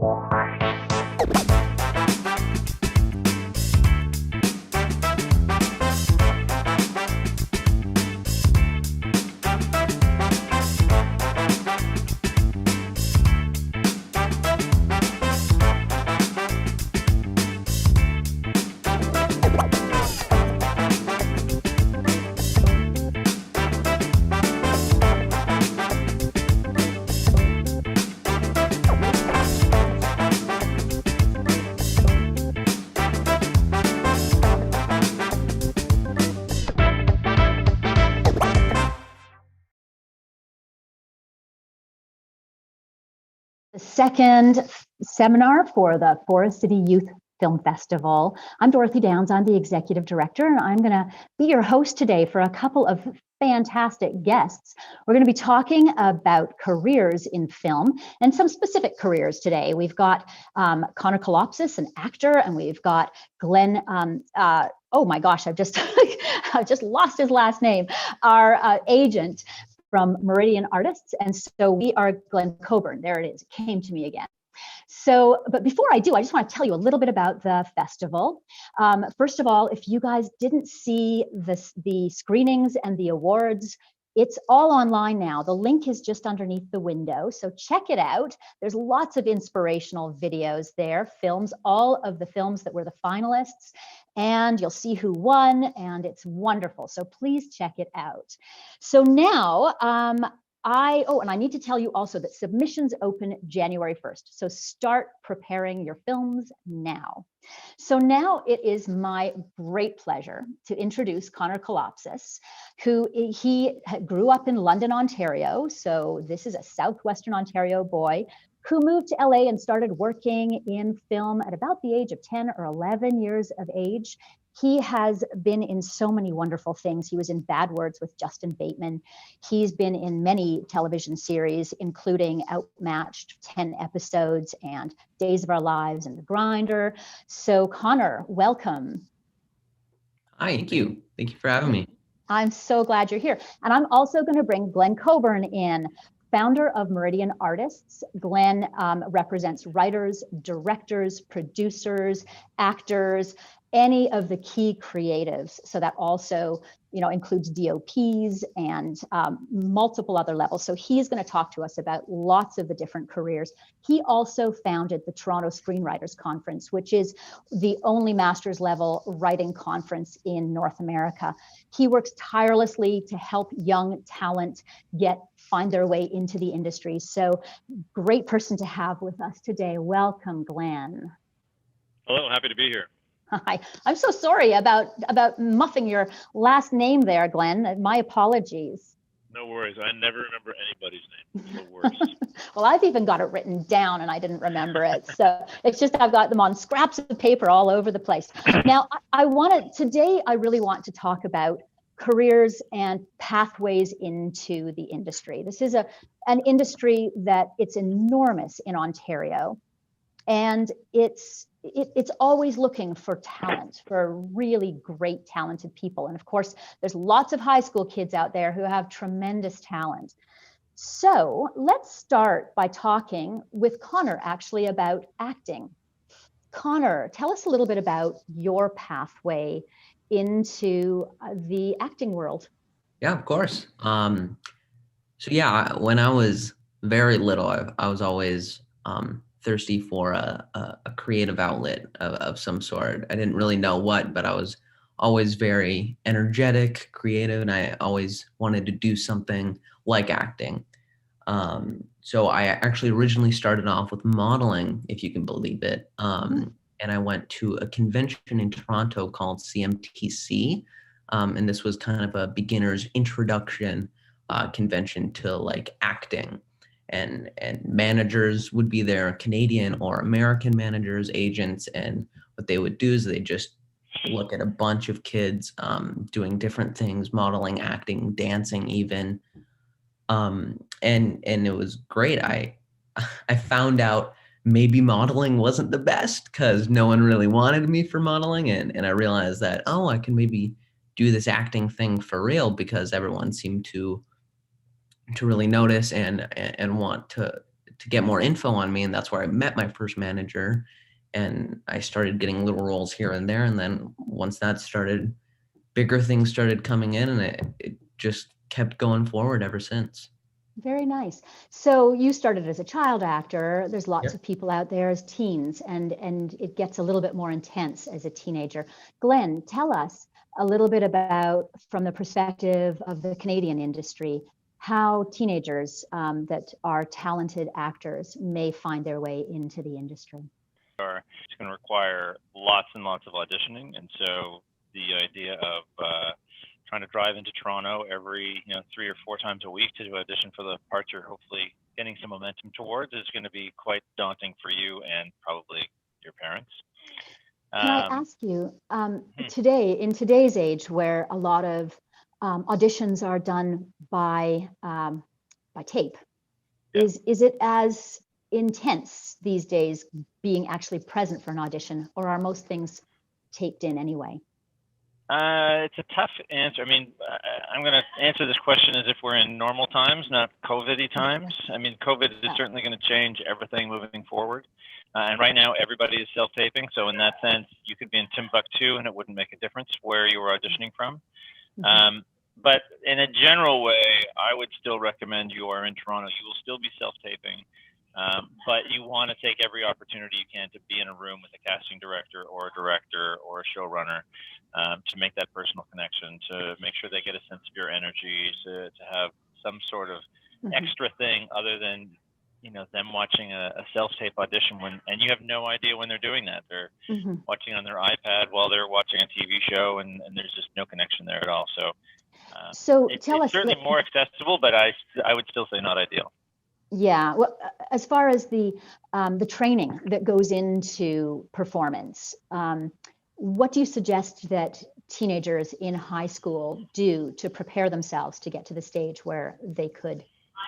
The second seminar for the Forest City Youth Film Festival. I'm Dorothy Downs. I'm the executive director, and I'm going to be your host today for a couple of fantastic guests. We're going to be talking about careers in film and some specific careers today. We've got Connor Kalopsis, an actor, and we've got Glenn. Oh my gosh, I've just I've just lost his last name. Our agent from Meridian Artists. And so we are Glenn Coburn. There it is. It came to me again. So, but before I do, I just want to tell you a little bit about the festival. First of all, if you guys didn't see the screenings and the awards, it's all online now. The link is just underneath the window, so check it out. There's lots of inspirational videos there, films, all of the films that were the finalists, and you'll see who won, and it's wonderful. So please check it out. So now, and I need to tell you also that submissions open January 1st. So start preparing your films now. So now it is my great pleasure to introduce Connor Kalopsis, who he grew up in London, Ontario. So this is a Southwestern Ontario boy who moved to LA and started working in film at about the age of 10 or 11 years of age. He has been in so many wonderful things. He was in Bad Words with Justin Bateman. He's been in many television series, including Outmatched, 10 episodes, and Days of Our Lives and The Grinder. So Connor, welcome. Hi, thank you. Thank you for having me. I'm so glad you're here. And I'm also going to bring Glenn Coburn in, founder of Meridian Artists. Glenn represents writers, directors, producers, actors, any of the key creatives. So that also, includes DOPs and multiple other levels. So he's going to talk to us about lots of the different careers. He also founded the Toronto Screenwriters Conference, which is the only master's level writing conference in North America. He works tirelessly to help young talent find their way into the industry. So great person to have with us today. Welcome, Glenn. Hello, happy to be here. Hi, I'm so sorry about muffing your last name there, Glenn. My apologies. No worries. I never remember anybody's name. It's the worst. Well, I've even got it written down and I didn't remember it. So it's just I've got them on scraps of paper all over the place. Now, today I really want to talk about careers and pathways into the industry. This is an industry that it's enormous in Ontario, and it's always looking for talent, for really great talented people. And of course, there's lots of high school kids out there who have tremendous talent. So let's start by talking with Connor actually about acting. Connor, tell us a little bit about your pathway into the acting world. Yeah, of course. When I was very little, I was always thirsty for a creative outlet of some sort. I didn't really know what, but I was always very energetic, creative, and I always wanted to do something like acting. So I actually originally started off with modeling, if you can believe it. And I went to a convention in Toronto called CMTC. And this was kind of a beginner's introduction convention to like acting. And managers would be there, Canadian or American managers, agents, and what they would do is they just look at a bunch of kids doing different things, modeling, acting, dancing even. And it was great. I found out maybe modeling wasn't the best because no one really wanted me for modeling. And I realized that, I can maybe do this acting thing for real because everyone seemed to really notice and want to to get more info on me. And that's where I met my first manager. And I started getting little roles here and there. And then once that started, bigger things started coming in, and it just kept going forward ever since. Very nice. So you started as a child actor. There's lots Yep. of people out there as teens, and it gets a little bit more intense as a teenager. Glenn, tell us a little bit about, from the perspective of the Canadian industry, how teenagers that are talented actors may find their way into the industry. It's going to require lots and lots of auditioning, and so the idea of trying to drive into Toronto every 3 or 4 times a week to audition for the parts you're hopefully getting some momentum towards is going to be quite daunting for you and probably your parents. Can I ask you, today, in today's age, where a lot of auditions are done by tape, Yeah. is it as intense these days being actually present for an audition, or are most things taped in anyway? It's a tough answer. I mean, I'm going to answer this question as if we're in normal times, not COVID-y times. I mean, COVID is certainly going to change everything moving forward. And right now, everybody is self-taping. So in that sense, you could be in Timbuktu and it wouldn't make a difference where you were auditioning from. But in a general way, I would still recommend you are in Toronto. You will still be self-taping. But you want to take every opportunity you can to be in a room with a casting director or a director or a showrunner, to make that personal connection, to make sure they get a sense of your energy, to have some sort of extra thing other than them watching a self-tape audition and you have no idea when they're doing that. They're watching on their iPad while they're watching a TV show, and there's just no connection there at all. So tell us, it's certainly more accessible, but I would still say not ideal. Yeah, well, as far as the training that goes into performance, what do you suggest that teenagers in high school do to prepare themselves to get to the stage where they could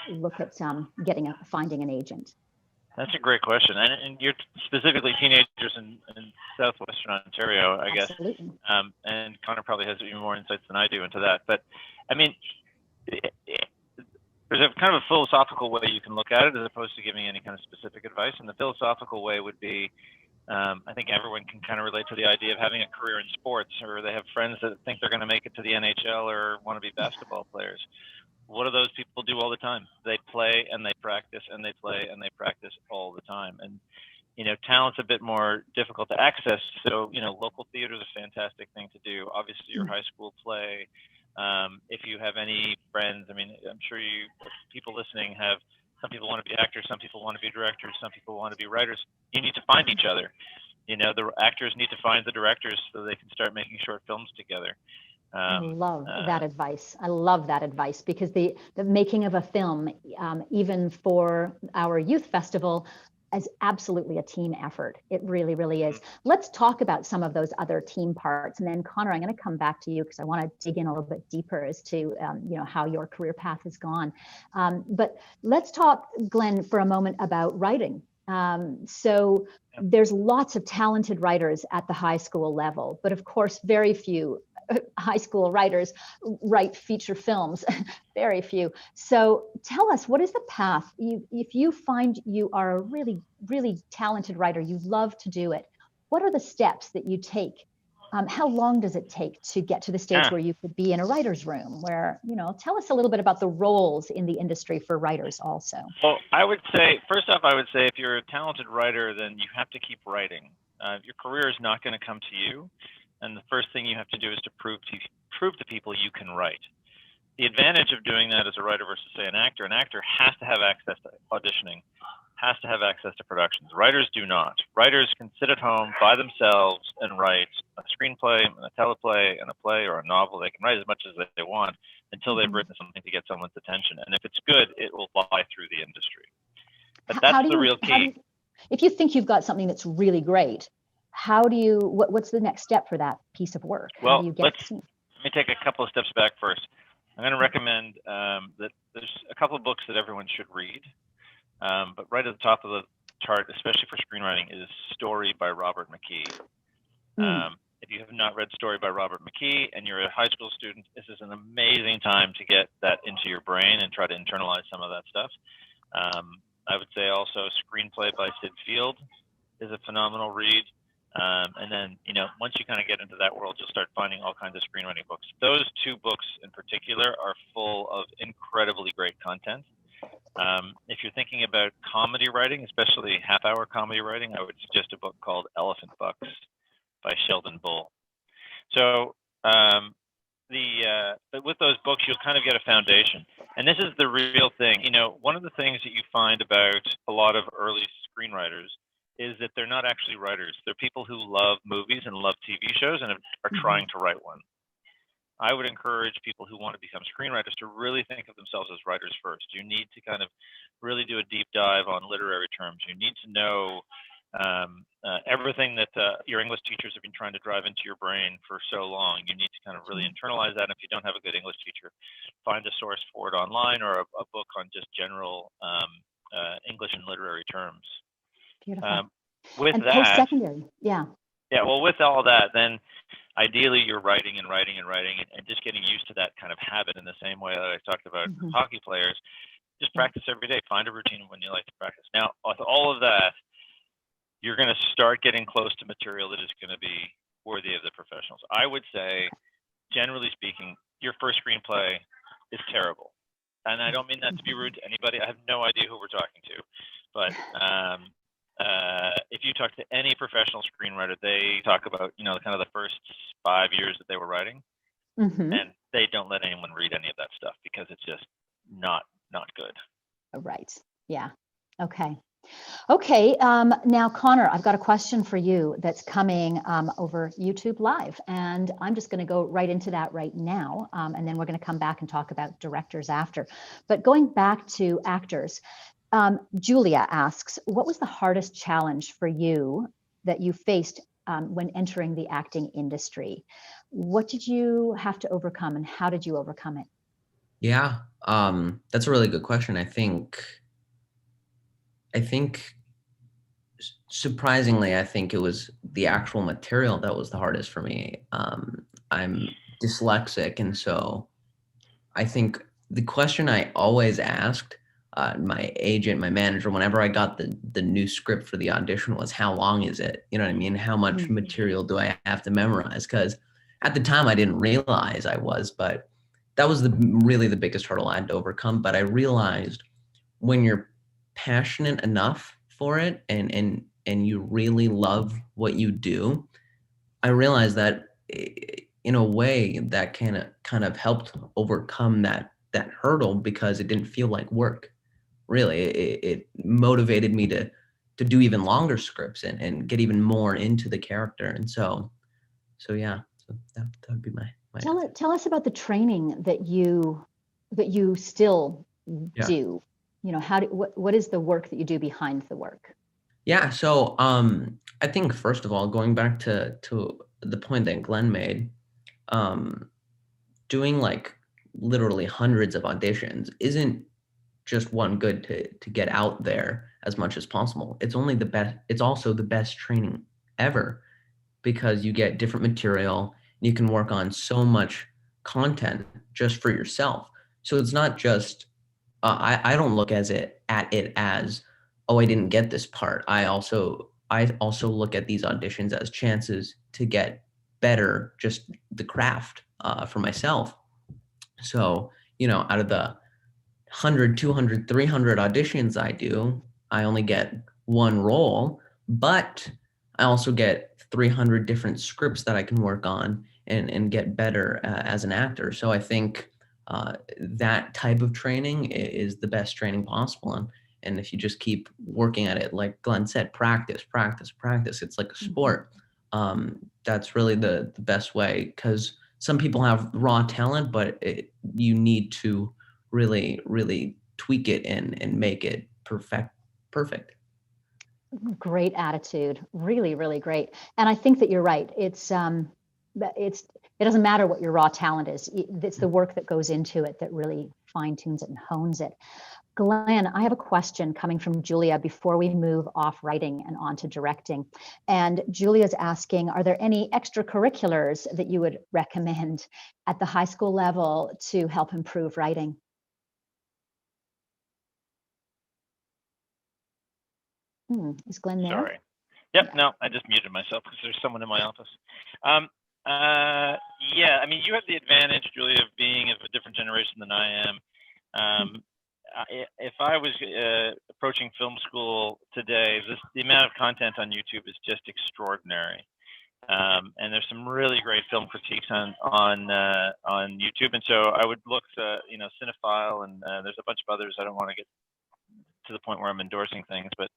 look at finding an agent? That's a great question, and you're specifically teenagers in southwestern Ontario, I guess. Absolutely. And Connor probably has even more insights than I do into that. But I mean, there's a kind of a philosophical way you can look at it as opposed to giving any kind of specific advice. And the philosophical way would be, I think everyone can kind of relate to the idea of having a career in sports, or they have friends that think they're going to make it to the NHL or want to be basketball players. What do those people do all the time? They play and they practice and they play and they practice all the time. And, talent's a bit more difficult to access. So, local theater is a fantastic thing to do. Obviously, your high school play. If you have any friends, I mean, I'm sure people listening have, some people want to be actors, some people want to be directors, some people want to be writers. You need to find each other. The actors need to find the directors so they can start making short films together. I love that advice. I love that advice, because the making of a film, even for our youth festival, is absolutely a team effort. It really, really is. Let's talk about some of those other team parts. And then Connor, I'm going to come back to you because I want to dig in a little bit deeper as to how your career path has gone. But let's talk, Glenn, for a moment about writing. So there's lots of talented writers at the high school level, but of course, very few high school writers write feature films, very few. So tell us, what is the path? If you find you are a really, really talented writer, you love to do it, what are the steps that you take? How long does it take to get to the stage where you could be in a writer's room, where, tell us a little bit about the roles in the industry for writers also. Well, first off, I would say if you're a talented writer, then you have to keep writing. Your career is not going to come to you. And the first thing you have to do is to prove to people you can write. The advantage of doing that as a writer versus, say, an actor has to have access to auditioning, has to have access to productions. Writers do not. Writers can sit at home by themselves and write a screenplay, and a teleplay, and a play, or a novel. They can write as much as they want until they've written something to get someone's attention. And if it's good, it will fly through the industry. But that's the real key. If you think you've got something that's really great, what's the next step for that piece of work? Well, How do you get it seen? Let me take a couple of steps back first. I'm going to recommend that there's a couple of books that everyone should read. But right at the top of the chart, especially for screenwriting, is Story by Robert McKee. If you have not read Story by Robert McKee and you're a high school student, this is an amazing time to get that into your brain and try to internalize some of that stuff. I would say also Screenplay by Sid Field is a phenomenal read. And then, once you kind of get into that world, you'll start finding all kinds of screenwriting books. Those two books in particular are full of incredibly great content. If you're thinking about comedy writing, especially half-hour comedy writing, I would suggest a book called Elephant Bucks by Sheldon Bull. So, but with those books, you'll kind of get a foundation. And this is the real thing. One of the things that you find about a lot of early screenwriters is that they're not actually writers. They're people who love movies and love TV shows and are trying to write one. I would encourage people who want to become screenwriters to really think of themselves as writers first. You need to kind of really do a deep dive on literary terms. You need to know everything that your English teachers have been trying to drive into your brain for so long. You need to kind of really internalize that. And if you don't have a good English teacher, find a source for it online or a book on just general English and literary terms. Beautiful. With and that, post-secondary, yeah. Yeah, well, with all that, then ideally you're writing and just getting used to that kind of habit in the same way that I talked about hockey players. Just practice every day. Find a routine when you like to practice. Now, with all of that, you're going to start getting close to material that is going to be worthy of the professionals. I would say, generally speaking, your first screenplay is terrible. And I don't mean that to be rude to anybody. I have no idea who we're talking to. But if you talk to any professional screenwriter, they talk about, kind of the first 5 years that they were writing. And they don't let anyone read any of that stuff because it's just not good. Right. Yeah. Okay. Okay. Now, Connor, I've got a question for you that's coming over YouTube Live, and I'm just going to go right into that right now. And then we're going to come back and talk about directors after. But going back to actors, Julia asks, what was the hardest challenge for you that you faced when entering the acting industry? What did you have to overcome, and how did you overcome it? Yeah, that's a really good question. I think surprisingly, I think it was the actual material that was the hardest for me. I'm dyslexic, and so I think the question I always asked my agent, my manager, whenever I got the new script for the audition was, how long is it? You know what I mean? How much material do I have to memorize? Because at the time I didn't realize I was, but that was really the biggest hurdle I had to overcome. But I realized when you're passionate enough for it and you really love what you do, I realized that in a way that kind of helped overcome that hurdle, because it didn't feel like work. Really, it motivated me to do even longer scripts and get even more into the character. And so yeah, so that would be my tell us about the training that you still do. What is the work that you do behind the work? Yeah, so I think first of all, going back to the point that Glenn made, doing like literally hundreds of auditions isn't just one good to get out there as much as possible. It's also the best training ever, because you get different material and you can work on so much content just for yourself. So it's not just I don't look at it as, oh, I didn't get this part. I also look at these auditions as chances to get better, just the craft for myself. So, out of the 100, 200, 300 auditions I do, I only get one role, but I also get 300 different scripts that I can work on and get better as an actor. So I think that type of training is the best training possible. And if you just keep working at it, like Glenn said, practice, it's like a sport. That's really the best way, because some people have raw talent, but you need to really, really tweak it and make it perfect. Great attitude. Really, really great. And I think that you're right. It doesn't matter what your raw talent is. It's the work that goes into it that really fine tunes it and hones it. Glenn, I have a question coming from Julia before we move off writing and on to directing. And Julia's asking, are there any extracurriculars that you would recommend at the high school level to help improve writing? Is Glenn there? Sorry. Yep. No, I just muted myself because there's someone in my office. Yeah, I mean, you have the advantage, Julia, of being of a different generation than I am. If I was approaching film school today, the amount of content on YouTube is just extraordinary. And there's some really great film critiques on YouTube, and so I would look to Cinephile, and there's a bunch of others. I don't want to get to the point where I'm endorsing things, but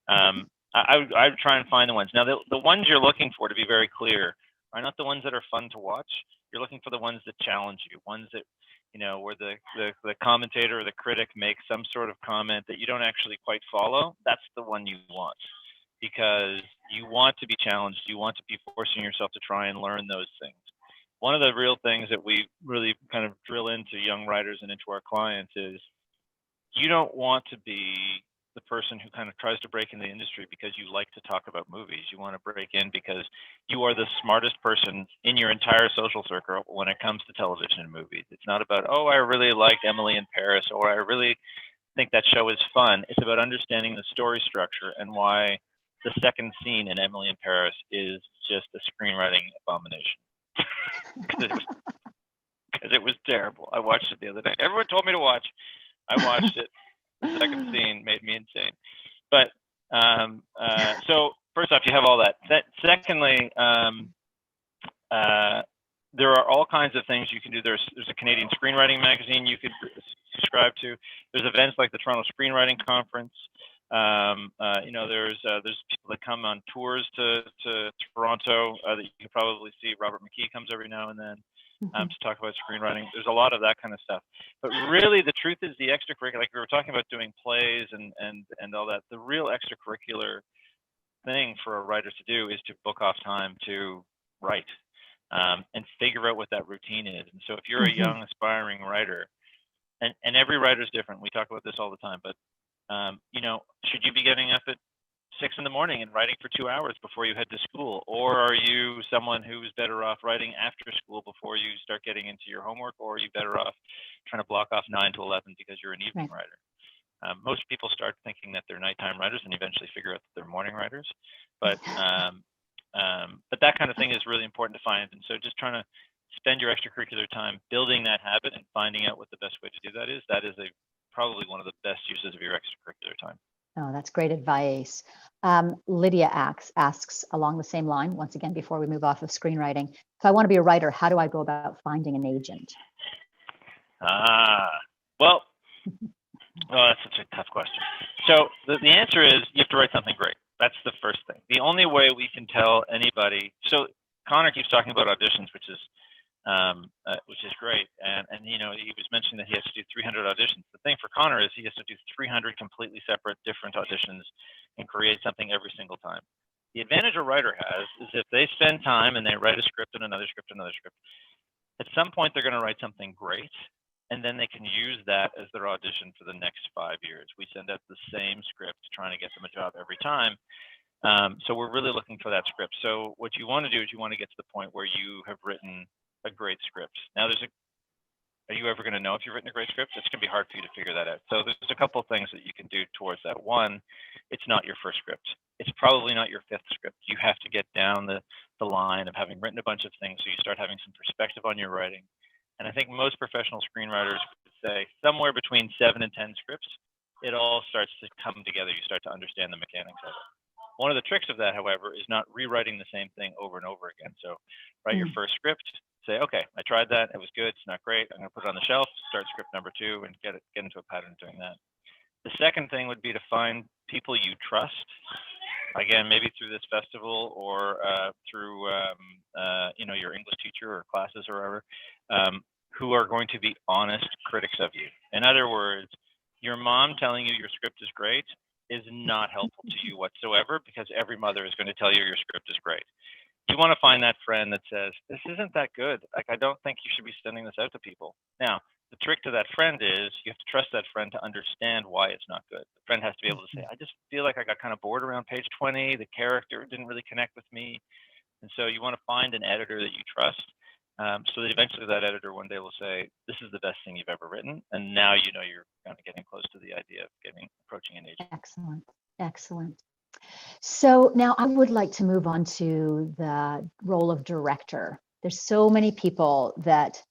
I would try and find the ones. Now, the ones you're looking for, to be very clear, are not the ones that are fun to watch. You're looking for the ones that challenge you, ones that where the commentator or the critic makes some sort of comment that you don't actually quite follow. That's the one you want, because you want to be challenged. You want to be forcing yourself to try and learn those things. One of the real things that we really kind of drill into young writers and into our clients is you don't want to be the person who kind of tries to break in the industry because you like to talk about movies. You want to break in because you are the smartest person in your entire social circle when it comes to television and movies. It's not about, oh, I really liked Emily in Paris, or I really think that show is fun. It's about understanding the story structure and why the second scene in Emily in Paris is just a screenwriting abomination. Because it was terrible. I watched it the other day. Everyone told me to watch. I watched it. The second scene made me insane. But so first off, you have all that. Secondly, there are all kinds of things you can do. There's a Canadian screenwriting magazine you could subscribe to. There's events like the Toronto Screenwriting Conference. There's people that come on tours to Toronto that you can probably see. Robert McKee comes every now and then to talk about screenwriting. There's a lot of that kind of stuff. But really, the truth is the extracurricular, like we were talking about doing plays and all that, the real extracurricular thing for a writer to do is to book off time to write and figure out what that routine is. And so if you're a young, aspiring writer, and every writer is different, we talk about this all the time, but should you be getting up at 6 in the morning and writing for 2 hours before you head to school? Or are you someone who's better off writing after school before you start getting into your homework? Or are you better off trying to block off 9 to 11 because you're an evening writer? Most people start thinking that they're nighttime writers and eventually figure out that they're morning writers. But that kind of thing is really important to find. And so just trying to spend your extracurricular time building that habit and finding out what the best way to do that is probably one of the best uses of your extracurricular time. Oh, that's great advice. Lydia asks along the same line, once again, before we move off of screenwriting, if I want to be a writer, how do I go about finding an agent? Well, that's such a tough question. So the answer is you have to write something great. That's the first thing. The only way we can tell anybody, so Connor keeps talking about auditions, which is great. And he was mentioning that he has to do 300 auditions. The thing for Connor is he has to do 300 completely separate, different auditions and create something every single time. The advantage a writer has is if they spend time and they write a script and another script, at some point they're going to write something great, and then they can use that as their audition for the next 5 years. We send out the same script trying to get them a job every time. So we're really looking for that script. So what you want to do is you want to get to the point where you have written a great script. Now, are you ever going to know if you've written a great script? It's going to be hard for you to figure that out. So there's a couple of things that you can do towards that. One, it's not your first script. It's probably not your fifth script. You have to get down the line of having written a bunch of things so you start having some perspective on your writing. And I think most professional screenwriters would say somewhere between 7 and 10 scripts, it all starts to come together. You start to understand the mechanics of it. One of the tricks of that, however, is not rewriting the same thing over and over again. So write your first script, say, okay, I tried that, it was good, it's not great, I'm going to put it on the shelf, start script number 2, and get into a pattern of doing that. The second thing would be to find people you trust, again, maybe through this festival or through your English teacher or classes or whatever, who are going to be honest critics of you. In other words, your mom telling you your script is great is not helpful to you whatsoever, because every mother is going to tell you your script is great. You want to find that friend that says, this isn't that good. Like, I don't think you should be sending this out to people. Now, the trick to that friend is you have to trust that friend to understand why it's not good. The friend has to be able to say, I just feel like I got kind of bored around page 20. The character didn't really connect with me. And so you want to find an editor that you trust, so that eventually that editor one day will say, this is the best thing you've ever written. And now you know you're kind of getting close to the idea of approaching an agent. Excellent. Excellent. So now I would like to move on to the role of director. There's so many people that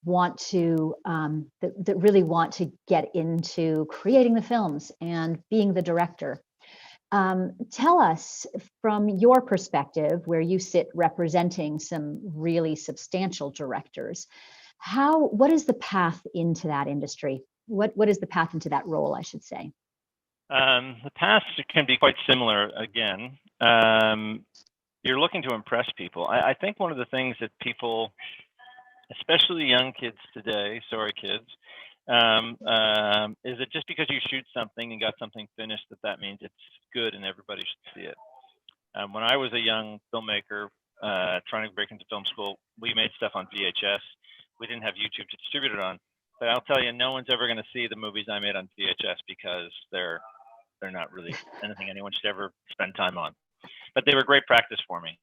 want to that really want to get into creating the films and being the director. Tell us from your perspective, where you sit representing some really substantial directors, what is the path into that industry? What is the path into that role, I should say? The path can be quite similar again. You're looking to impress people. I think one of the things that people, especially young kids today, sorry kids, is that just because you shoot something and got something finished, that means it's good and everybody should see it. When I was a young filmmaker trying to break into film school, we made stuff on VHS. We didn't have YouTube to distribute it on. But I'll tell you, no one's ever going to see the movies I made on VHS because they're not really anything anyone should ever spend time on. But they were great practice for me.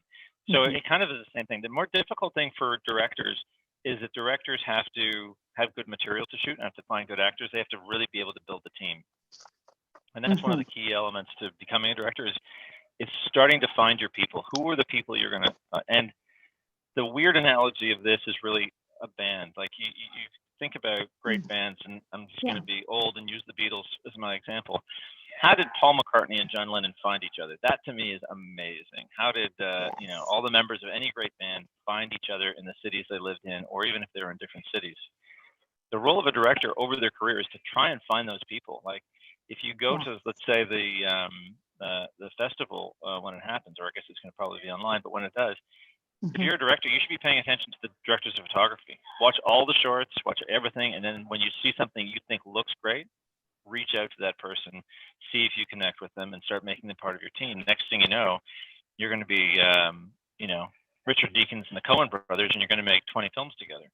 So it kind of is the same thing. The more difficult thing for directors is that directors have to have good material to shoot and have to find good actors. They have to really be able to build the team. And that's one of the key elements to becoming a director is starting to find your people. Who are the people you're going to, and the weird analogy of this is really a band. Like you think about great bands, and I'm just going to be old and use the Beatles as my example. How did Paul McCartney and John Lennon find each other? That to me is amazing. How did all the members of any great band find each other in the cities they lived in, or even if they were in different cities? The role of a director over their career is to try and find those people. Like if you go to, let's say, the festival when it happens, or I guess it's going to probably be online, but when it does, if you're a director, you should be paying attention to the directors of photography. Watch all the shorts, watch everything, and then when you see something you think looks great, reach out to that person, see if you connect with them, and start making them part of your team. Next thing you know, you're going to be, Richard Deakins and the Coen brothers, and you're going to make 20 films together.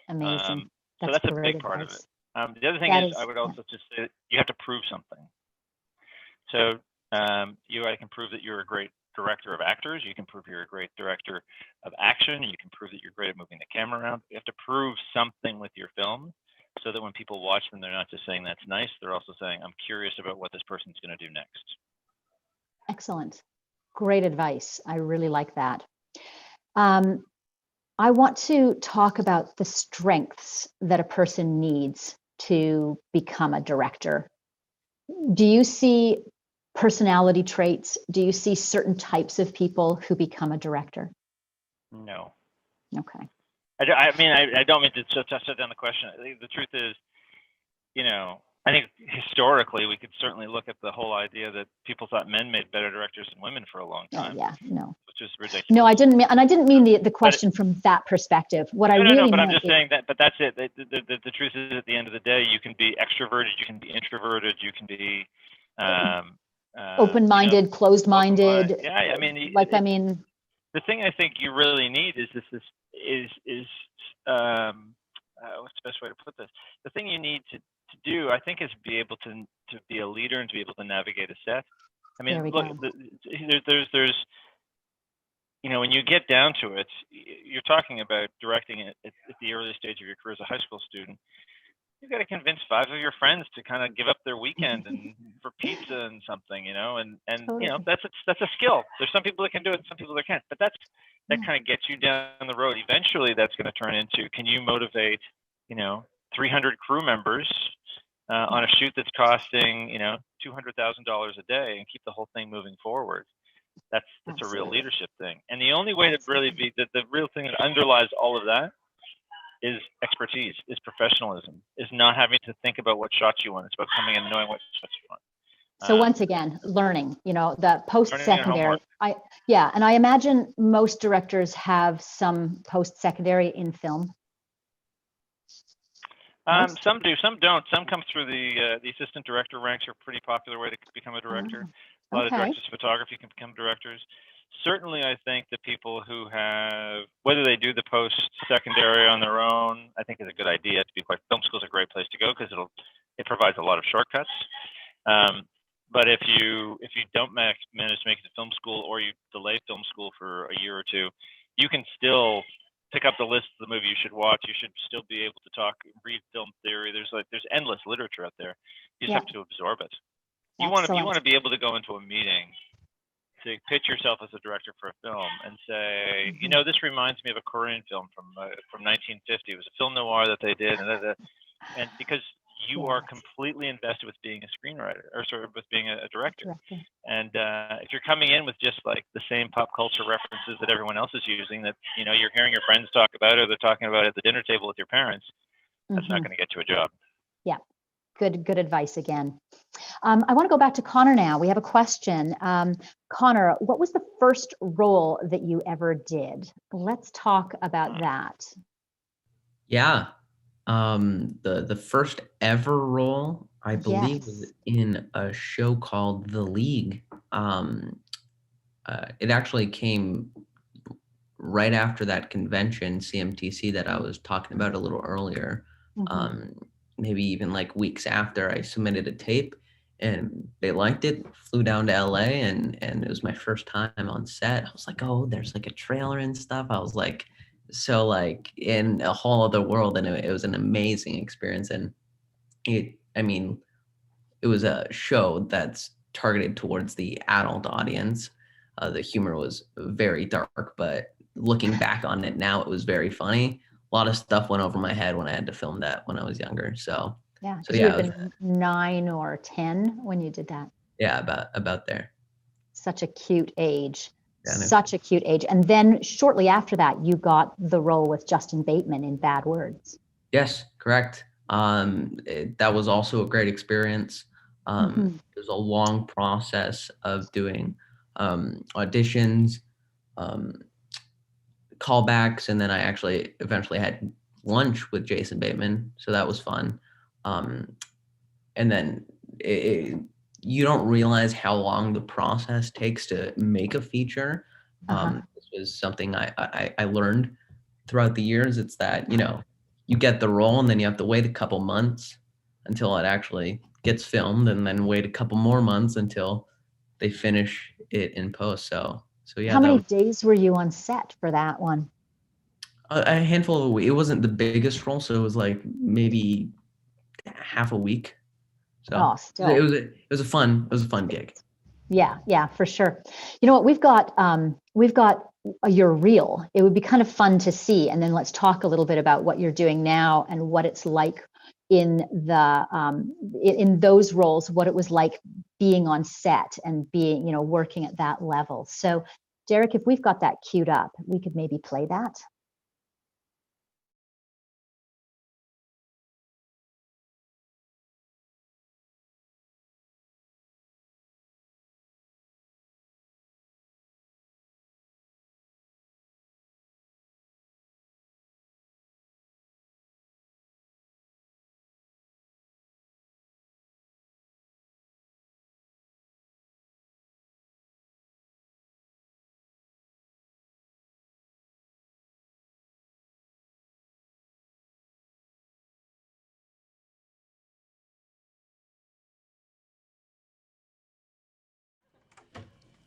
Amazing. So that's a big part of it. The other thing is, I would also just say that you have to prove something. So I can prove that you're a great director of actors. You can prove you're a great director of action. You can prove that you're great at moving the camera around. You have to prove something with your film so that when people watch them, they're not just saying that's nice. They're also saying, I'm curious about what this person's going to do next. Excellent. Great advice. I really like that. I want to talk about the strengths that a person needs to become a director. Do you see personality traits? Do you see certain types of people who become a director? No. Okay. I don't mean to shut down the question. The truth is, I think historically we could certainly look at the whole idea that people thought men made better directors than women for a long time. Which is ridiculous. No, I didn't mean the question from that perspective. What I really but I'm just saying that. But that's it. The truth is, at the end of the day, you can be extroverted, you can be introverted, you can be open-minded, closed-minded. The thing I think you really need is what's the best way to put this? The thing you need to do, I think, is be able to be a leader and to be able to navigate a set. I mean, look, there's when you get down to it, you're talking about directing at the earliest stage of your career as a high school student. You've got to convince 5 of your friends to kind of give up their weekend and for pizza and something, and that's a skill. There's some people that can do it, and some people that can't. But that kind of gets you down the road. Eventually, that's going to turn into, can you motivate, 300 crew members on a shoot that's costing, $200,000 a day and keep the whole thing moving forward? That's a real leadership thing. And the only way to really be the real thing that underlies all of that is expertise, is professionalism, is not having to think about what shots you want. It's about coming in and knowing what shots you want. So once again, learning, the post-secondary. And I imagine most directors have some post-secondary in film. Some do, some don't. Some come through the assistant director ranks are a pretty popular way to become a director. A lot of directors of photography can become directors. Certainly, I think the people who have, whether they do the post-secondary on their own, I think is a good idea. To be quite, film school is a great place to go because it provides a lot of shortcuts. But if you don't manage to make it to film school, or you delay film school for a year or two, you can still pick up the list of the movie you should watch. You should still be able to read film theory. There's endless literature out there. You just have to absorb it. You want to be able to go into a meeting to pitch yourself as a director for a film and say, you Mhm. know, this reminds me of a Korean film from 1950. It was a film noir that they did, and because you are Yes. completely invested with being a screenwriter, or sort of with being a director. Director. And if you're coming in with just like the same pop culture references that everyone else is using, that you know you're hearing your friends talk about, or they're talking about at the dinner table with your parents, that's not Mhm. going to get you a job. Yeah. Good advice again. I want to go back to Connor now. We have a question. Connor, what was the first role that you ever did? Let's talk about that. Yeah. The first ever role, I believe, was Yes. in a show called The League. It actually came right after that convention, CMTC, that I was talking about a little earlier. Mhm. Maybe even like weeks after I submitted a tape, and they liked it, flew down to LA, and it was my first time on set. I was like, oh, there's like a trailer and stuff. I was like, so like in a whole other world, and it was an amazing experience. And I mean, it was a show that's targeted towards the adult audience. The humor was very dark, but looking back on it now, it was very funny. A lot of stuff went over my head when I had to film that when I was younger. So Yeah. so You yeah, would it have was, been 9 or 10 when you did that. yeah, about there. Such a cute age. Yeah, no, Such a cute age. And then shortly after that, you got the role with Justin Bateman in Bad Words. yes, correct. That was also a great experience. Mhm. It was a long process of doing auditions, um, callbacks, and then I actually eventually had lunch with Jason Bateman, so that was fun. And then you don't realize how long the process takes to make a feature. Uh-huh. This was something I learned throughout the years. It's that, you know, you get the role and then you have to wait a couple months until it actually gets filmed, and then wait a couple more months until they finish it in post. So yeah, How that many was days were you on set for that one? a handful of, it wasn't the biggest role, so it was like maybe half a week. So Oh, still. it was a fun gig. Yeah, for sure. You know what? We've got your reel. It would be kind of fun to see, and then let's talk a little bit about what you're doing now and what it's like in the in those roles, what it was like being on set and being, you know, working at that level. So, Derek, if we've got that queued up, we could maybe play that.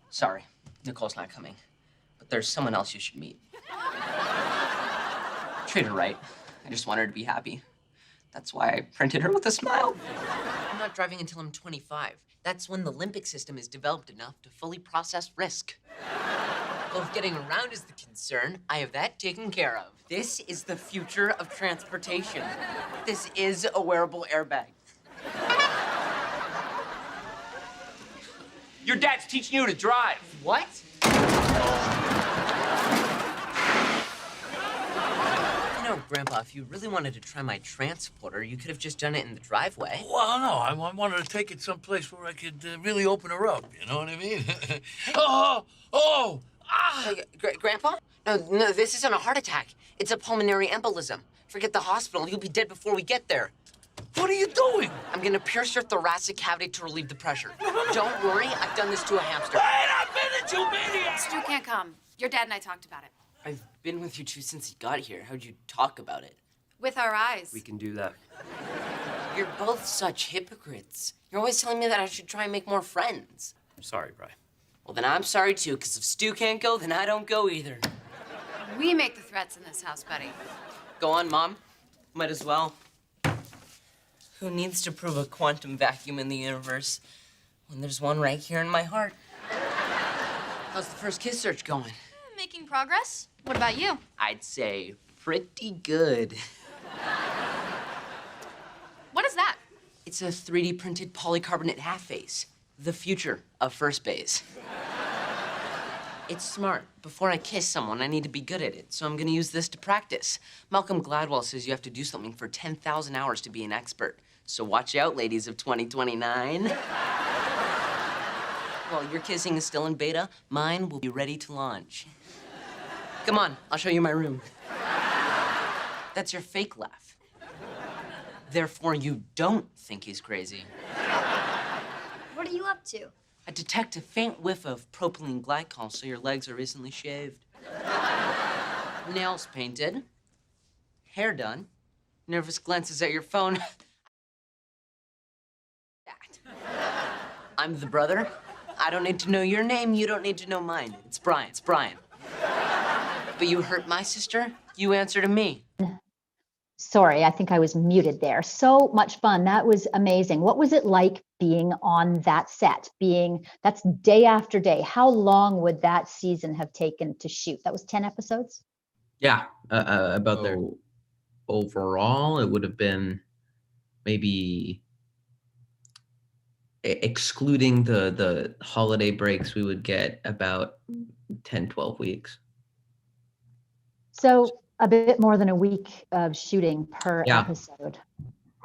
Sorry, Nicole's not coming. But there's someone else you should meet. Treat her right. I just want her to be happy. That's why I printed her with a smile. I'm not driving until I'm 25. That's when the limbic system is developed enough to fully process risk. Well, if getting around is the concern, I have that taken care of. This is the future of transportation. This is a wearable airbag. Your dad's teaching you to drive. What? You know, Grandpa, if you really wanted to try my transporter, you could have just done it in the driveway. Well, no, I wanted to take it someplace where I could really open her up, you know what I mean? Oh! Ah! Grandpa? No, this isn't a heart attack. It's a pulmonary embolism. Forget the hospital. You'll be dead before we get there. What are you doing? I'm gonna pierce your thoracic cavity to relieve the pressure. Don't worry, I've done this to a hamster. Wait a minute, you maniac! Stu can't come. Your dad and I talked about it. I've been with you two since he got here. How'd you talk about it? With our eyes. We can do that. You're both such hypocrites. You're always telling me that I should try and make more friends. I'm sorry, Bri. Well, then I'm sorry too, because if Stu can't go, then I don't go either. We make the threats in this house, buddy. Go on, Mom. Might as well. Who needs to prove a quantum vacuum in the universe when there's one right here in my heart? How's the first kiss search going? Making progress. What about you? I'd say pretty good. What is that? It's a 3D printed polycarbonate half face. The future of first base. It's smart. Before I kiss someone, I need to be good at it, so I'm gonna use this to practice. Malcolm Gladwell says you have to do something for 10,000 hours to be an expert. So watch out, ladies of 2029. While your kissing is still in beta, mine will be ready to launch. Come on, I'll show you my room. That's your fake laugh. Therefore, you don't think he's crazy. What are you up to? I detect a faint whiff of propylene glycol, so your legs are recently shaved. Nails painted. Hair done. Nervous glances at your phone. I'm the brother. I don't need to know your name. You don't need to know mine. It's Brian. It's Brian. But you hurt my sister, you answer to me. Sorry, I think I was muted there. So much fun. That was amazing. What was it like being on that set? That's day after day. How long would that season have taken to shoot? That was 10 episodes? Yeah, about there. Overall, it would have been maybe excluding the holiday breaks, we would get about 10, 12 weeks. So a bit more than a week of shooting per episode.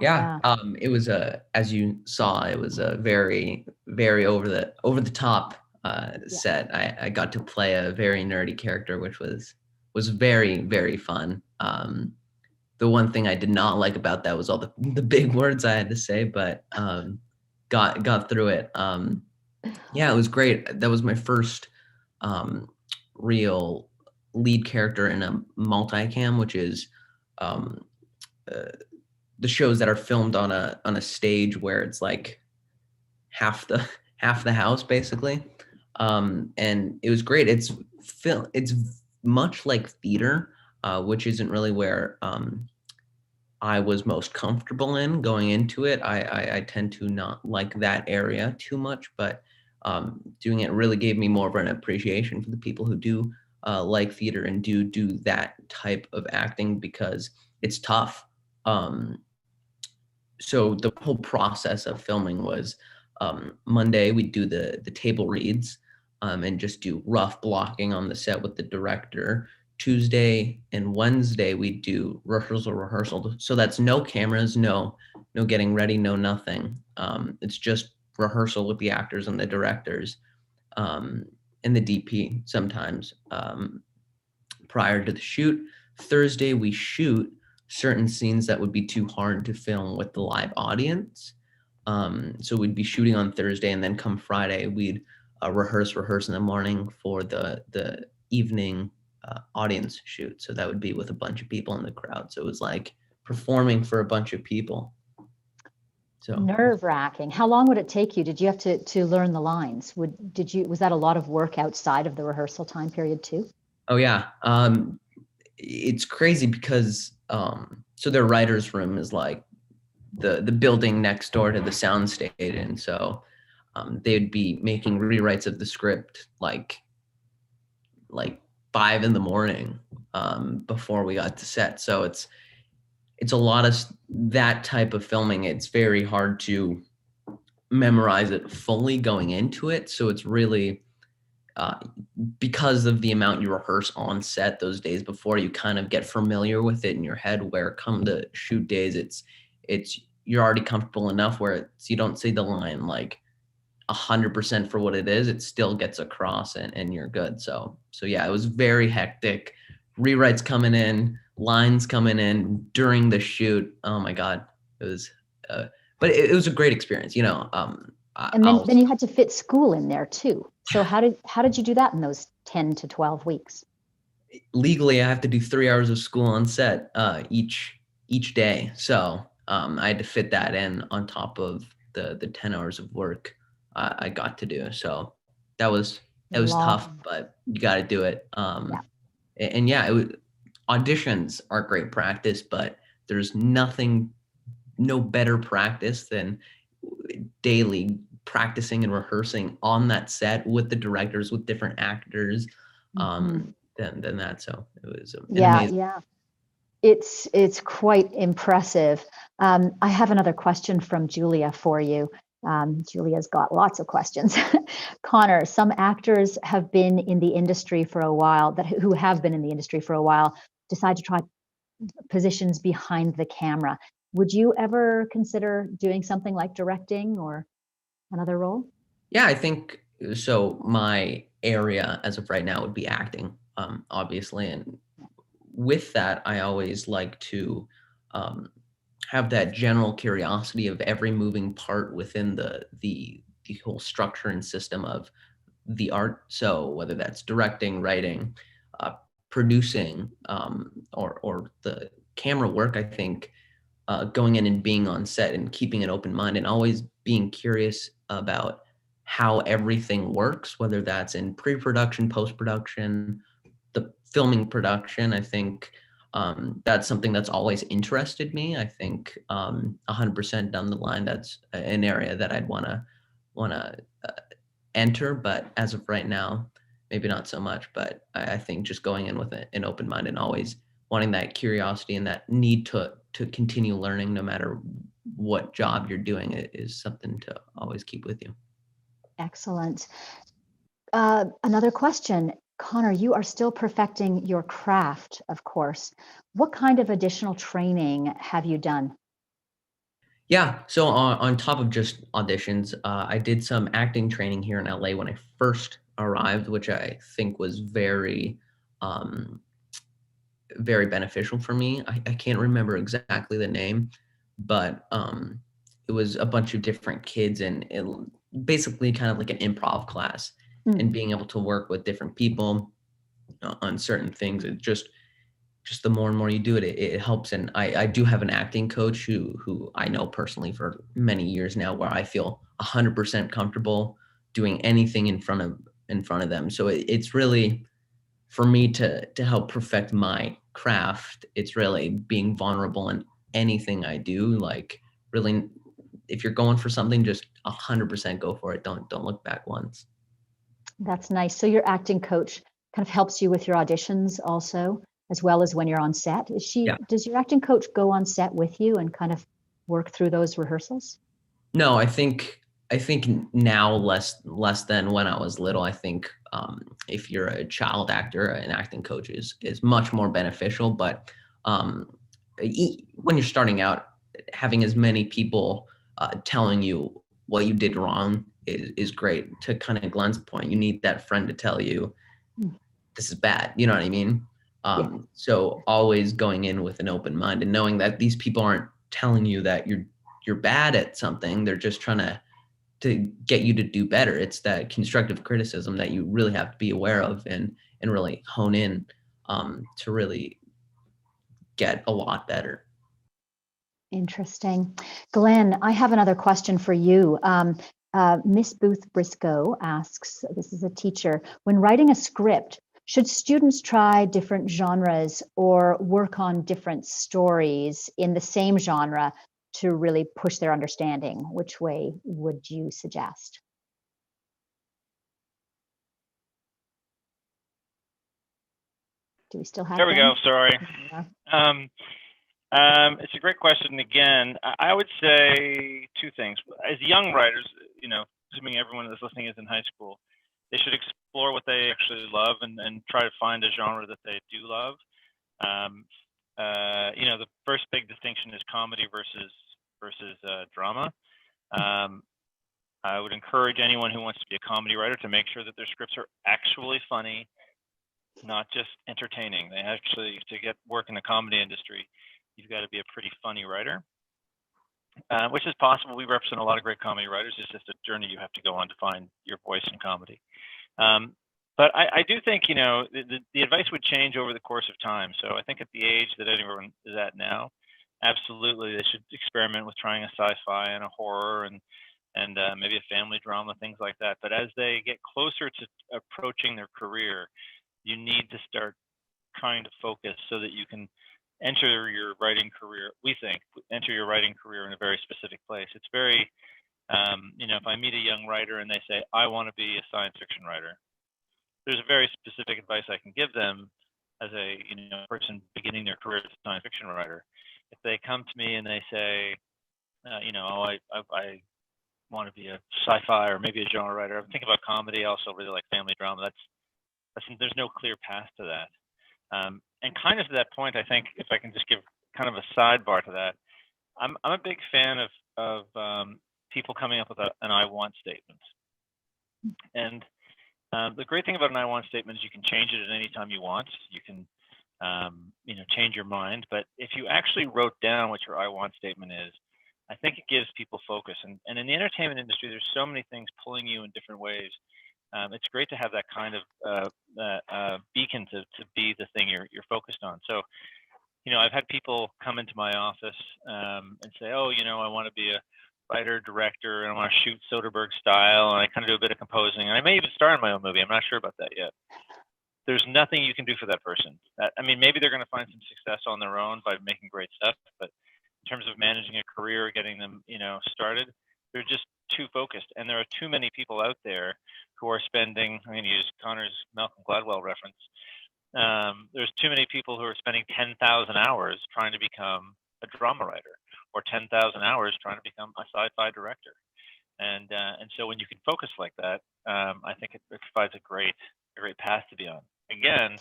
Yeah. It was as you saw, it was a very, very over the top set. I got to play a very nerdy character, which was very, very fun. The one thing I did not like about that was all the big words I had to say, but got through it. Yeah, it was great. That was my first real lead character in a multicam, which is the shows that are filmed on a stage where it's like half the house basically. And it was great. It's much like theater, which isn't really where I was most comfortable in going into it. I tend to not like that area too much, but doing it really gave me more of an appreciation for the people who do like theater and do that type of acting, because it's tough. So the whole process of filming was Monday we'd do the table reads and just do rough blocking on the set with the director. Tuesday and Wednesday we'd do rehearsal. So that's no cameras, no getting ready, no nothing. It's just rehearsal with the actors and the directors and the DP sometimes prior to the shoot. Thursday we shoot certain scenes that would be too hard to film with the live audience. So we'd be shooting on Thursday, and then come Friday, we'd rehearse in the morning for the evening audience shoot. So that would be with a bunch of people in the crowd. So it was like performing for a bunch of people. So nerve-wracking. How long would it take you? Did you have to learn the lines? Was that a lot of work outside of the rehearsal time period too? Oh yeah. It's crazy because so their writer's room is like the building next door to the sound stage, and so they'd be making rewrites of the script like 5 a.m. Before we got to set. So it's a lot of that type of filming. It's very hard to memorize it fully going into it. So it's really because of the amount you rehearse on set those days before, you kind of get familiar with it in your head, where come the shoot days, it's you're already comfortable enough where you don't say the line like 100% for what it is. It still gets across and you're good. So yeah, it was very hectic. Rewrites coming in, lines coming in during the shoot. Oh my God. It was, but it was a great experience, you know. And then you had to fit school in there too. So how did you do that in those 10 to 12 weeks? Legally, I have to do 3 hours of school on set each day. So I had to fit that in on top of the 10 hours of work I got to do. So it was tough, but you got to do it. And yeah, auditions are great practice, but there's no better practice than daily practicing and rehearsing on that set with the directors, with different actors, than that. So it was an amazing. Yeah. It's quite impressive. I have another question from Julia for you. Julia's got lots of questions. Connor, some actors have been in the industry for a while, who have been in the industry for a while, decide to try positions behind the camera. Would you ever consider doing something like directing or another role? Yeah, I think so. My area as of right now would be acting, obviously. And with that, I always like to have that general curiosity of every moving part within the whole structure and system of the art. So whether that's directing, writing, producing, or the camera work, I think going in and being on set and keeping an open mind and always being curious about how everything works, whether that's in pre-production, post-production, the filming production. I think that's something that's always interested me. I think 100% down the line, that's an area that I'd want to enter. But as of right now, maybe not so much. But I think just going in with an open mind and always wanting that curiosity and that need to continue learning, no matter what job you're doing, is something to always keep with you. Excellent. Another question. Connor, you are still perfecting your craft, of course. What kind of additional training have you done? Yeah, so on top of just auditions, I did some acting training here in LA when I first arrived, which I think was very, very beneficial for me. I can't remember exactly the name, but it was a bunch of different kids and basically kind of like an improv class, and being able to work with different people on certain things. It just the more and more you do it, it helps. And I do have an acting coach who I know personally for many years now, where I feel 100% comfortable doing anything in front of them. So it's really, for me to help perfect my craft, it's really being vulnerable in anything I do. Like, really, if you're going for something, just 100% go for it. Don't look back once. That's nice. So your acting coach kind of helps you with your auditions also, as well as when you're on set. Yeah. Does your acting coach go on set with you and kind of work through those rehearsals? No, I think now less than when I was little. I think if you're a child actor, an acting coach is much more beneficial. But when you're starting out, having as many people telling you what you did wrong is great. To kind of Glenn's point, you need that friend to tell you this is bad. You know what I mean? So always going in with an open mind and knowing that these people aren't telling you that you're bad at something. They're just trying to get you to do better. It's that constructive criticism that you really have to be aware of and really hone in to really get a lot better. Interesting. Glenn, I have another question for you. Miss Booth Briscoe asks, this is a teacher, when writing a script, should students try different genres or work on different stories in the same genre to really push their understanding? Which way would you suggest? Do we still have There we them? go. Sorry. Yeah. It's a great question. Again, I would say two things. As young writers, assuming everyone that's listening is in high school, they should explore what they actually love and try to find a genre that they do love. The first big distinction is comedy versus drama. I would encourage anyone who wants to be a comedy writer to make sure that their scripts are actually funny, not just entertaining. They actually, to get work in the comedy industry, you've got to be a pretty funny writer, which is possible. We represent a lot of great comedy writers. It's just a journey you have to go on to find your voice in comedy. But I do think, the advice would change over the course of time. So I think at the age that everyone is at now, absolutely they should experiment with trying a sci-fi and a horror and maybe a family drama, things like that. But as they get closer to approaching their career, you need to start trying to focus so that you can enter your writing career. We think enter your writing career in a very specific place. It's very If I meet a young writer and they say, I want to be a science fiction writer, there's a very specific advice I can give them as a person beginning their career as a science fiction writer. If they come to me and they say, I want to be a sci-fi or maybe a genre writer. I think about comedy. I also really like family drama. There's no clear path to that. And kind of to that point, I think if I can just give kind of a sidebar to that, I'm a big fan of people coming up with an I want statement. And the great thing about an I want statement is you can change it at any time you want. You can change your mind. But if you actually wrote down what your I want statement is, I think it gives people focus. And in the entertainment industry, there's so many things pulling you in different ways. It's great to have that kind of beacon to be the thing you're focused on. So, I've had people come into my office and say, oh, I want to be a writer, director, and I want to shoot Soderbergh style, and I kind of do a bit of composing, and I may even star in my own movie. I'm not sure about that yet. There's nothing you can do for that person. Maybe they're going to find some success on their own by making great stuff, but in terms of managing a career, getting them, started, they're just too focused. And there are too many people out there who are spending, I'm going to use Connor's Malcolm Gladwell reference. There's too many people who are spending 10,000 hours trying to become a drama writer, or 10,000 hours trying to become a sci-fi director. And so when you can focus like that, I think it provides a great path to be on. Again,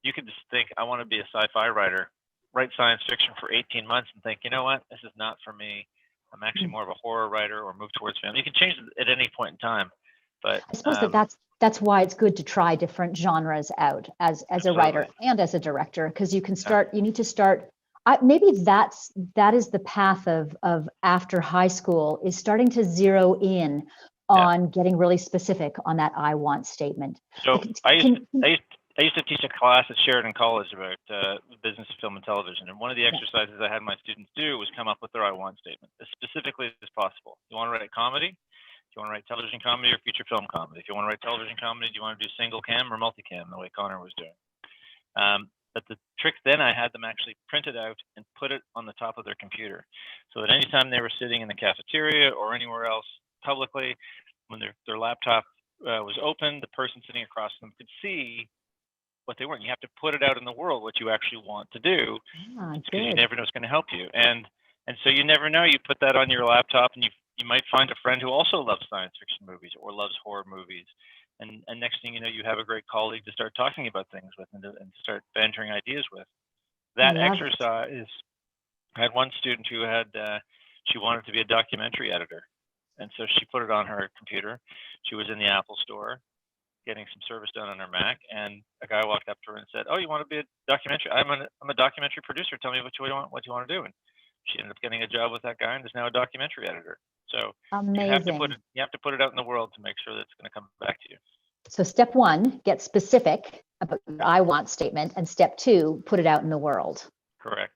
you can just think, I want to be a sci-fi writer, write science fiction for 18 months and think, you know what, this is not for me. I'm actually more of a horror writer, or move towards family. You can change it at any point in time. But I suppose that's why it's good to try different genres out as a writer and as a director, because you can start, you need to start. Maybe that is the path of after high school, is starting to zero in on getting really specific on that I want statement. So I used to teach a class at Sheridan College about business of film and television, and one of the exercises I had my students do was come up with their I want statement as specifically as possible. You want to write comedy? Do you want to write television comedy or feature film comedy? If you want to write television comedy, do you want to do single cam or multicam, the way Connor was doing? But the trick then, I had them actually print it out and put it on the top of their computer, so that anytime they were sitting in the cafeteria or anywhere else publicly, when their laptop was open, the person sitting across from them could see what they weren't. You have to put it out in the world what you actually want to do, because you never know what's going to help you. And so you never know. You put that on your laptop, and you might find a friend who also loves science fiction movies or loves horror movies. And next thing you know, you have a great colleague to start talking about things with, and to start bantering ideas with. That exercise, I had one student who had, she wanted to be a documentary editor. And so she put it on her computer. She was in the Apple store getting some service done on her Mac, and a guy walked up to her and said, oh, you want to be a documentary? I'm a documentary producer. Tell me what you want to do. And she ended up getting a job with that guy, and is now a documentary editor. So amazing. You have to put it out in the world to make sure that it's going to come back to you. So step one, get specific about your I want statement, and step two, put it out in the world. Correct.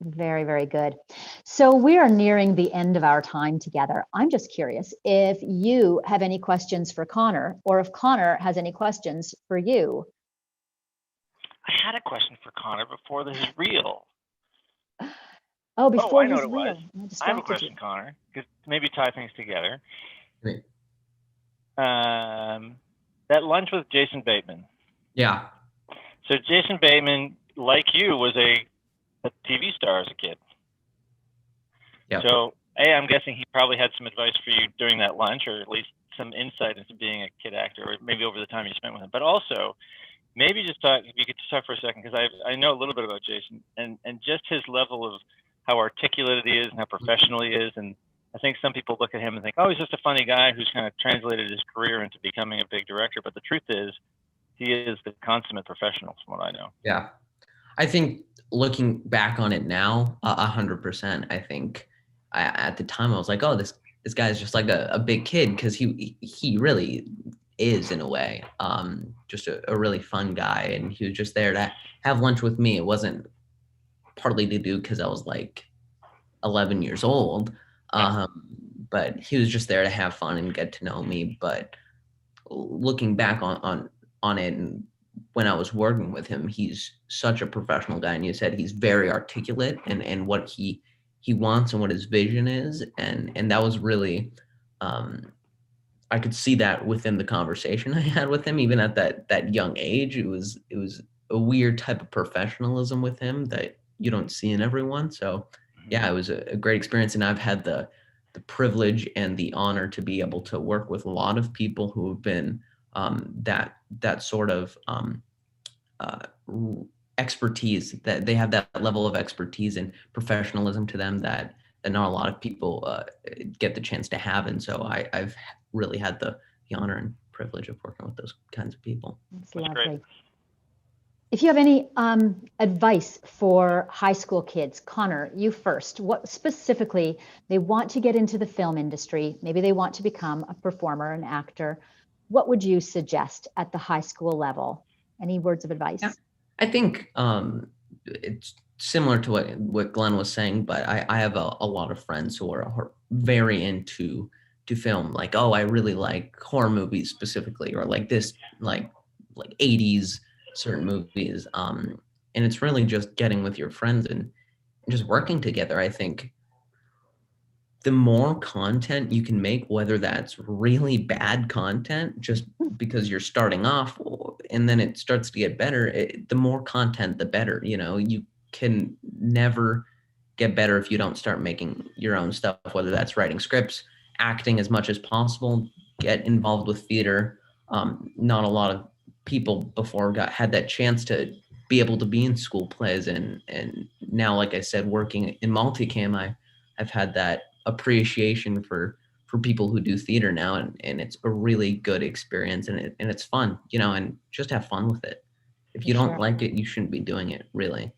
Very, very good. So we are nearing the end of our time together. I'm just curious if you have any questions for Connor, or if Connor has any questions for you. I had a question for Connor before this is real. Oh, before I know he's what it real. was. I have a question, Connor, because maybe tie things together. Great. That lunch with Jason Bateman. Yeah. So Jason Bateman, like you, was a TV star as a kid. Yeah. So, I'm guessing he probably had some advice for you during that lunch, or at least some insight into being a kid actor, or maybe over the time you spent with him. But also, maybe you could just talk for a second, because I know a little bit about Jason, and just his level of how articulate he is and how professional he is. And I think some people look at him and think, oh, he's just a funny guy who's kind of translated his career into becoming a big director. But the truth is, he is the consummate professional, from what I know. Yeah. I think looking back on it now, 100%, I think at the time I was like, oh, this guy's just like a big kid, because he really is, in a way, just a really fun guy. And he was just there to have lunch with me. It wasn't partly to do because I was like 11 years old, but he was just there to have fun and get to know me. But looking back on it, and when I was working with him, he's such a professional guy. And you said he's very articulate, and what he he wants and what his vision is, and that was really, I could see that within the conversation I had with him, even at that young age. It was a weird type of professionalism with him that you don't see in everyone. So yeah, it was a great experience, and I've had the privilege and the honor to be able to work with a lot of people who have been that sort of uh, expertise, that they have that level of expertise and professionalism to them that not a lot of people get the chance to have. And so I've really had the honor and privilege of working with those kinds of people. That's That's lovely. great. If you have any advice for high school kids, Connor, you first. What specifically they want to get into the film industry? Maybe they want to become a performer, an actor. What would you suggest at the high school level? Any words of advice? Yeah. I think it's similar to what Glenn was saying, but I have a lot of friends who are very into film. Like, oh, I really like horror movies specifically, or like this, like 80s certain movies. And it's really just getting with your friends and just working together. I think the more content you can make, whether that's really bad content, just because you're starting off and then it starts to get better, the more content, the better. You know, you can never get better if you don't start making your own stuff, whether that's writing scripts, acting as much as possible, get involved with theater. Not a lot of people before had that chance to be able to be in school plays, and now, like I said, working in multicam, I've had that appreciation for people who do theater now, and it's a really good experience, and it's fun, you know, and just have fun with it. If you don't like it, you shouldn't be doing it, really.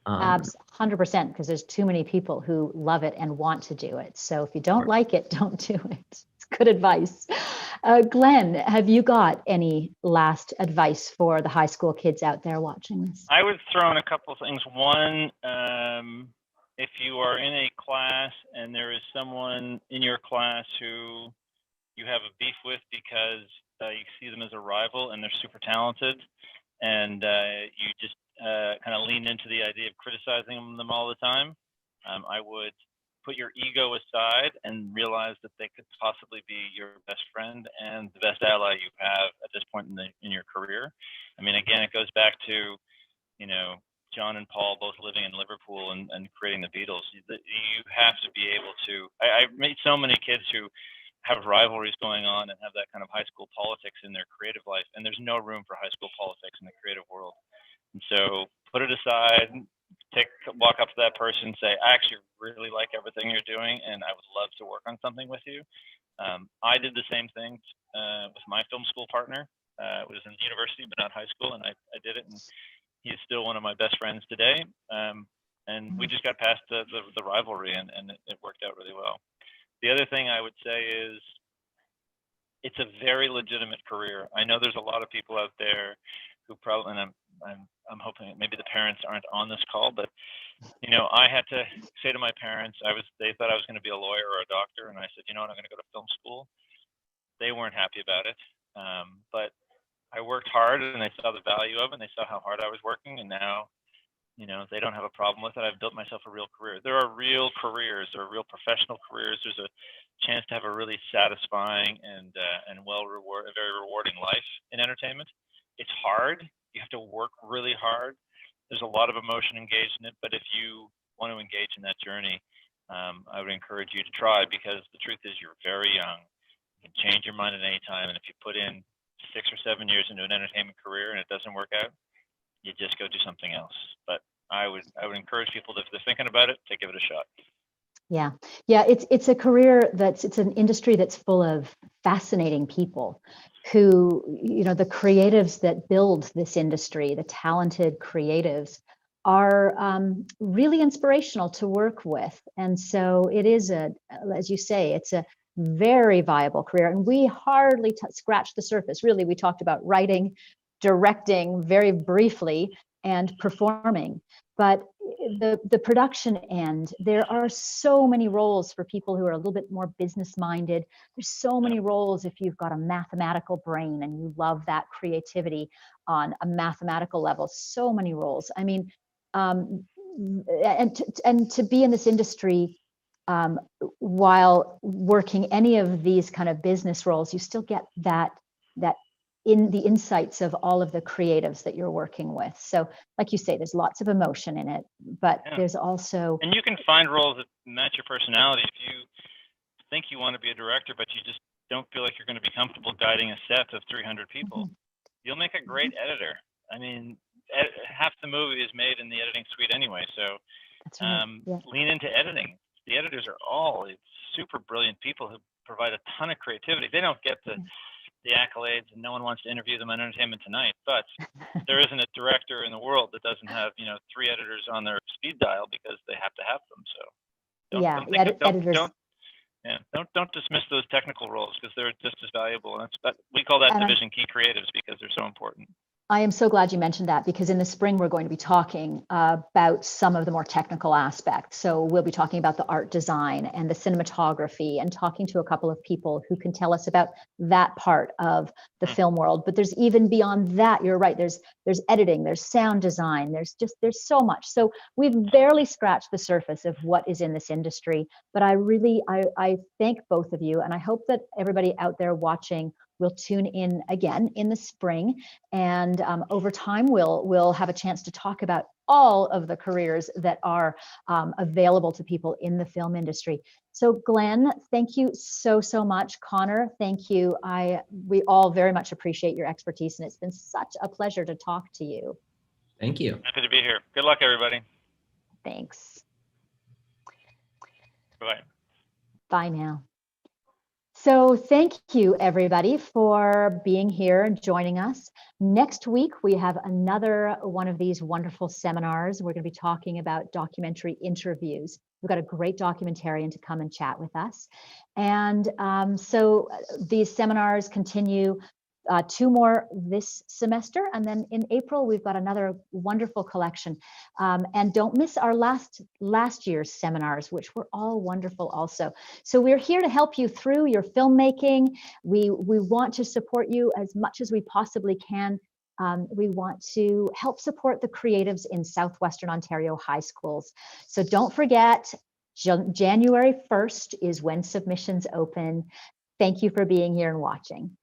100%, because there's too many people who love it and want to do it. So if you don't like it, don't do it. It's good advice. Glenn, have you got any last advice for the high school kids out there watching this? I would throw in a couple of things. One, if you are in a class and there is someone in your class who you have a beef with because you see them as a rival and they're super talented, and you just kind of lean into the idea of criticizing them all the time, I would put your ego aside and realize that they could possibly be your best friend and the best ally you have at this point in your career. I mean, again, it goes back to, you know, John and Paul both living in Liverpool and creating the Beatles. You have to be able to. I meet so many kids who have rivalries going on and have that kind of high school politics in their creative life, and there's no room for high school politics in the creative world. And so put it aside, walk up to that person and say, I actually really like everything you're doing, and I would love to work on something with you. I did the same thing with my film school partner. It was in university, but not high school, and I did it, and he's still one of my best friends today. And we just got past the rivalry, and it worked out really well. The other thing I would say is it's a very legitimate career. I know there's a lot of people out there who probably, and I'm hoping maybe the parents aren't on this call, but you know, I had to say to my parents, they thought I was going to be a lawyer or a doctor, and I said, you know what, I'm going to go to film school. They weren't happy about it, but I worked hard, and they saw the value of it, and they saw how hard I was working, and now, you know, they don't have a problem with it. I've built myself a real career. There are real careers. There are real professional careers. There's a chance to have a really satisfying and a very rewarding life in entertainment. It's hard. You have to work really hard. There's a lot of emotion engaged in it, but if you want to engage in that journey, I would encourage you to try, because the truth is you're very young. You can change your mind at any time, and if you put in 6 or 7 years into an entertainment career and it doesn't work out, you just go do something else. But I would encourage people to, if they're thinking about it, to give it a shot. Yeah. It's a career it's an industry that's full of fascinating people who, you know, the creatives that build this industry, the talented creatives, are really inspirational to work with. And so it is as you say, it's a very viable career. And we hardly scratched the surface. Really, we talked about writing, directing very briefly, and performing. But the production end, there are so many roles for people who are a little bit more business minded. There's so many roles if you've got a mathematical brain and you love that creativity on a mathematical level. So many roles. I mean, and to be in this industry while working any of these kind of business roles, you still get that in the insights of all of the creatives that you're working with. So like you say, there's lots of emotion in it, but there's also, and you can find roles that match your personality. If you think you want to be a director, but you just don't feel like you're going to be comfortable guiding a set of 300 people, you'll make a great editor. I mean, half the movie is made in the editing suite anyway, so that's right. lean into editing. The editors are all super brilliant people who provide a ton of creativity. They don't get the accolades, and no one wants to interview them on Entertainment Tonight, but there isn't a director in the world that doesn't have 3 editors on their speed dial because they have to have them. So don't dismiss those technical roles, because they're just as valuable. And we call that division key creatives because they're so important. I am so glad you mentioned that, because in the spring, we're going to be talking about some of the more technical aspects. So we'll be talking about the art design and the cinematography, and talking to a couple of people who can tell us about that part of the film world. But there's even beyond that, you're right, there's editing, there's sound design, there's so much. So we've barely scratched the surface of what is in this industry. But I thank both of you, and I hope that everybody out there watching will tune in again in the spring, and over time we'll have a chance to talk about all of the careers that are available to people in the film industry. So Glenn, thank you so much. Connor, thank you. We all very much appreciate your expertise, and it's been such a pleasure to talk to you. Thank you. Happy to be here. Good luck, everybody. Thanks. Bye. Bye now. So thank you, everybody, for being here and joining us. Next week, we have another one of these wonderful seminars. We're going to be talking about documentary interviews. We've got a great documentarian to come and chat with us. And so these seminars continue 2 more this semester, and then in April we've got another wonderful collection. And don't miss our last year's seminars, which were all wonderful also. So we're here to help you through your filmmaking. We want to support you as much as we possibly can. We want to help support the creatives in Southwestern Ontario high schools. So don't forget, January 1st is when submissions open. Thank you for being here and watching.